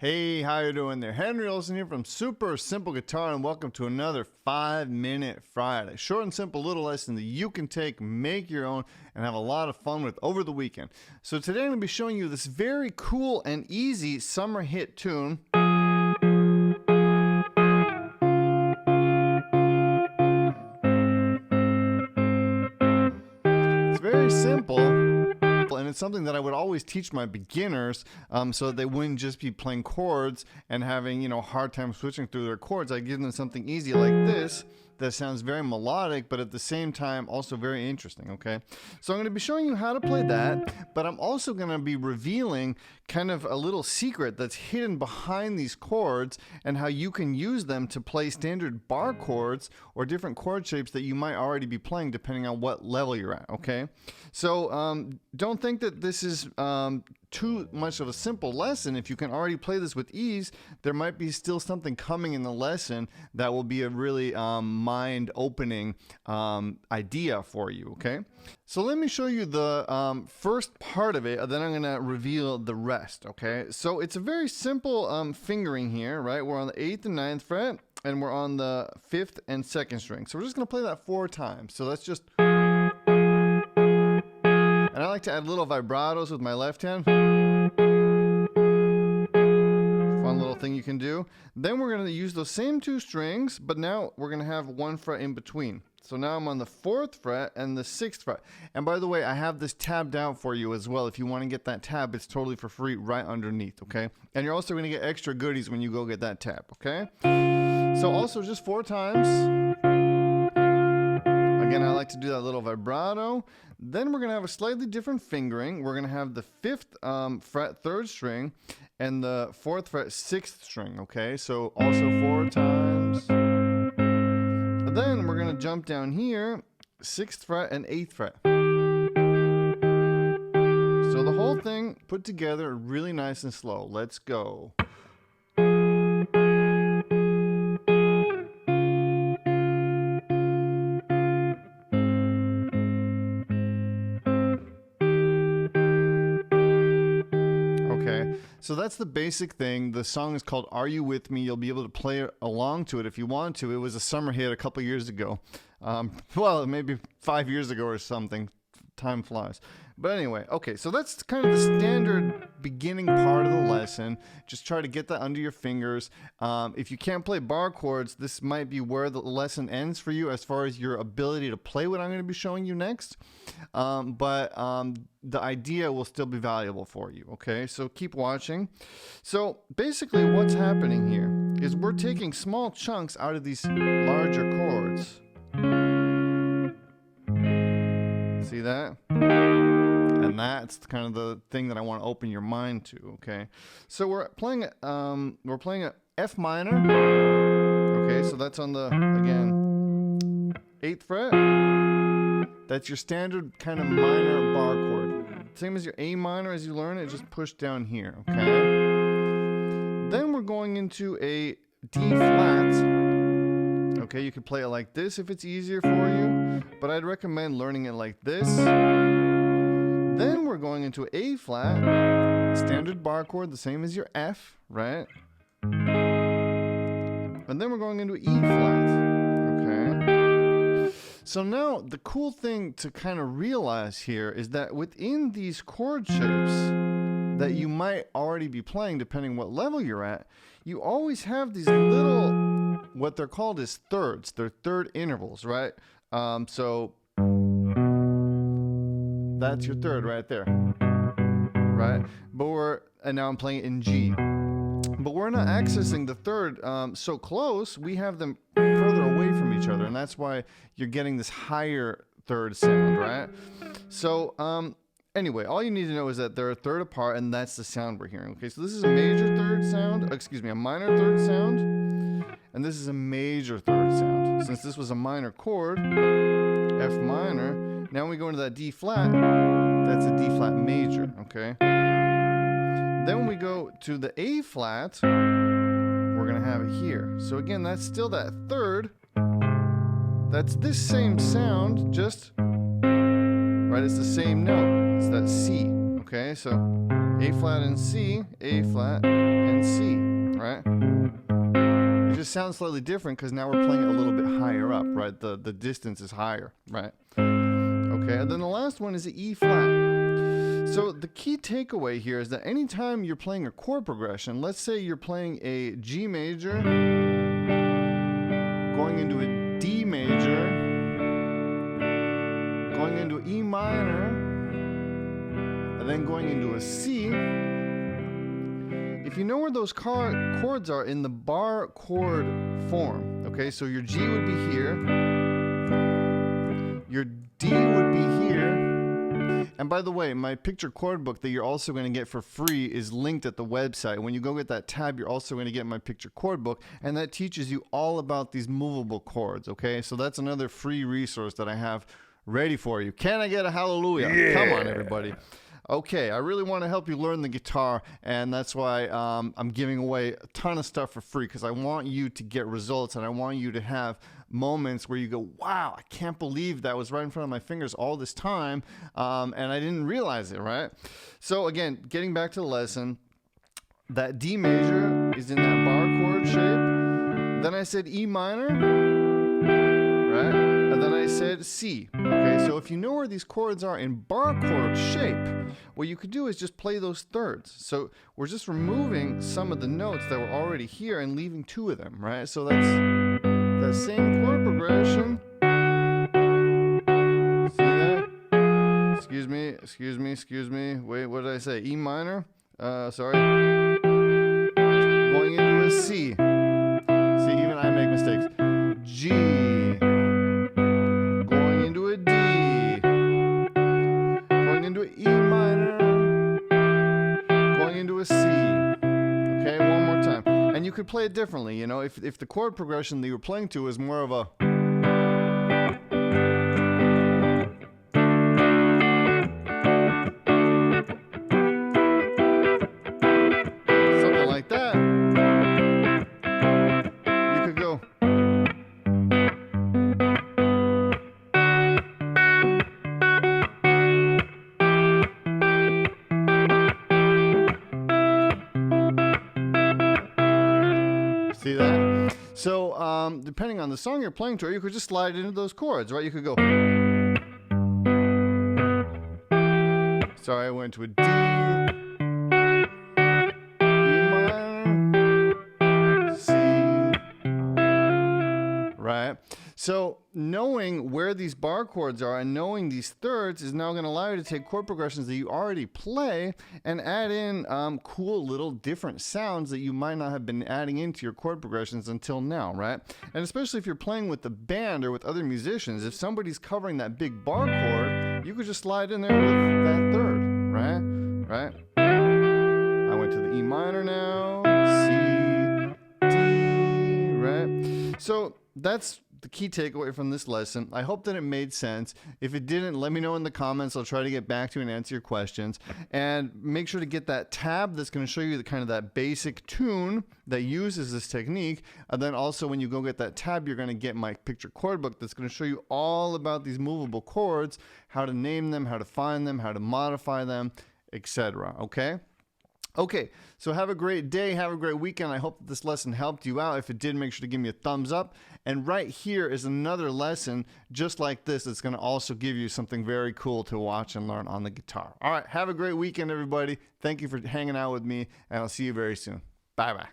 Hey, how you doing there? Henry Olsen here from Super Simple Guitar, and welcome to another 5-Minute Friday. Short and simple little lesson that you can take, make your own, and have a lot of fun with over the weekend. So today I'm going to be showing you this very cool and easy summer hit tune. It's very simple. And it's something that I would always teach my beginners so that they wouldn't just be playing chords and having, a hard time switching through their chords. I give them something easy like this that sounds very melodic, but at the same time also very interesting, okay? So I'm going to be showing you how to play that, but I'm also going to be revealing kind of a little secret that's hidden behind these chords and how you can use them to play standard bar chords or different chord shapes that you might already be playing depending on what level you're at, okay? So don't think that this is too much of a simple lesson. If you can already play this with ease, there might be still something coming in the lesson that will be a really mind-opening idea for you, okay? So let me show you the first part of it, then I'm going to reveal the rest, okay? So it's a very simple fingering here, right? We're on the 8th and 9th fret, and we're on the 5th and 2nd string. So we're just going to play that 4 times. So that's just... And I like to add little vibratos with my left hand. Fun little thing you can do. Then we're going to use those same 2 strings, but now we're going to have 1 fret in between. So now I'm on the 4th fret and the 6th fret. And by the way, I have this tabbed out for you as well. If you want to get that tab, it's totally for free right underneath, okay? And you're also going to get extra goodies when you go get that tab, okay? So also just 4 times. Again, I like to do that little vibrato. Then we're going to have a slightly different fingering. We're going to have the 5th fret 3rd string and the 4th fret 6th string, okay? So also 4 times. And then we're going to jump down here, 6th fret and 8th fret. So the whole thing put together really nice and slow. Let's go. So that's the basic thing. The song is called Are You With Me? You'll be able to play along to it if you want to. It was a summer hit a couple years ago. Well, maybe 5 years ago or something. Time flies. But anyway, okay, so that's kind of the standard beginning part of the lesson. Just try to get that under your fingers. If you can't play bar chords, this might be where the lesson ends for you as far as your ability to play what I'm going to be showing you next. But the idea will still be valuable for you, okay? So keep watching. So basically what's happening here is we're taking small chunks out of these larger chords. See that? And that's kind of the thing that I want to open your mind to, okay? So we're playing a F minor. Okay, so that's on the, again, 8th fret. That's your standard kind of minor bar chord. Same as your A minor as you learn it, just push down here, okay? Then we're going into a D flat. Okay, you can play it like this if it's easier for you, but I'd recommend learning it like this. Then we're going into A flat, standard bar chord, the same as your F, right? And then we're going into E flat, okay? So now the cool thing to kind of realize here is that within these chord shapes that you might already be playing, depending what level you're at, you always have these little, what they're called is thirds. They're third intervals, right? So that's your third right there, right? And now I'm playing it in G. But we're not accessing the third so close. We have them further away from each other, and that's why you're getting this higher third sound, right? So anyway, all you need to know is that they're a third apart, and that's the sound we're hearing. Okay, so this is a major third sound, excuse me, a minor third sound, and this is a major third sound. Since this was a minor chord, F minor, now we go into that D flat, that's a D flat major, okay? Then when we go to the A flat, we're gonna have it here. So again, that's still that third, that's this same sound, just, right, it's the same note, it's that C, Okay, so A flat and C, A flat and C, right? It just sounds slightly different because now we're playing it a little bit higher up, right? The distance is higher, right? Okay, and then the last one is the E flat. So the key takeaway here is that anytime you're playing a chord progression, let's say you're playing a G major, going into a D major, going into E minor, and then going into a C. If you know where those chords are in the bar chord form, okay, so your G would be here, your D would be here, and by the way, my picture chord book that you're also going to get for free is linked at the website. When you go get that tab, you're also going to get my picture chord book, and that teaches you all about these movable chords, okay? So that's another free resource that I have ready for you. Can I get a hallelujah? Yeah. Come on, everybody. Okay, I really want to help you learn the guitar, and that's why I'm giving away a ton of stuff for free, because I want you to get results, and I want you to have moments where you go, wow, I can't believe that was right in front of my fingers all this time, and I didn't realize it, right? So again, getting back to the lesson, that D major is in that bar chord shape. Then I said E minor, right? And then I said C. Okay, so if you know where these chords are in bar chord shape, what you could do is just play those thirds. So we're just removing some of the notes that were already here and leaving two of them, right? So that's that same chord progression. See that? Excuse me. Wait, what did I say? E minor? Sorry. Going into a C. See, even I make mistakes. G. Going into a D. Going into an E minor. Going into a C. Okay, one more time. And you could play it differently, you know, if the chord progression that you were playing to is more of a something like that, you could go see that? So depending on the song you're playing to, you could just slide into those chords, right? You could go. Sorry, I went to a D, E minor, C, right? So knowing where these bar chords are and knowing these thirds is now going to allow you to take chord progressions that you already play and add in cool little different sounds that you might not have been adding into your chord progressions until now, right? And especially if you're playing with the band or with other musicians, if somebody's covering that big bar chord, you could just slide in there with that third, right? Right? I went to the E minor now, C, D, right? So that's the key takeaway from this lesson. I hope that it made sense. If it didn't, let me know in the comments. I'll try to get back to you and answer your questions. And make sure to get that tab that's going to show you the kind of that basic tune that uses this technique. And then also when you go get that tab, you're going to get my picture chord book that's going to show you all about these movable chords, how to name them, how to find them, how to modify them, etc. Okay? Okay, so have a great day, have a great weekend. I hope that this lesson helped you out. If it did, make sure to give me a thumbs up. And right here is another lesson just like this that's going to also give you something very cool to watch and learn on the guitar. All right, have a great weekend, everybody. Thank you for hanging out with me, and I'll see you very soon. Bye-bye.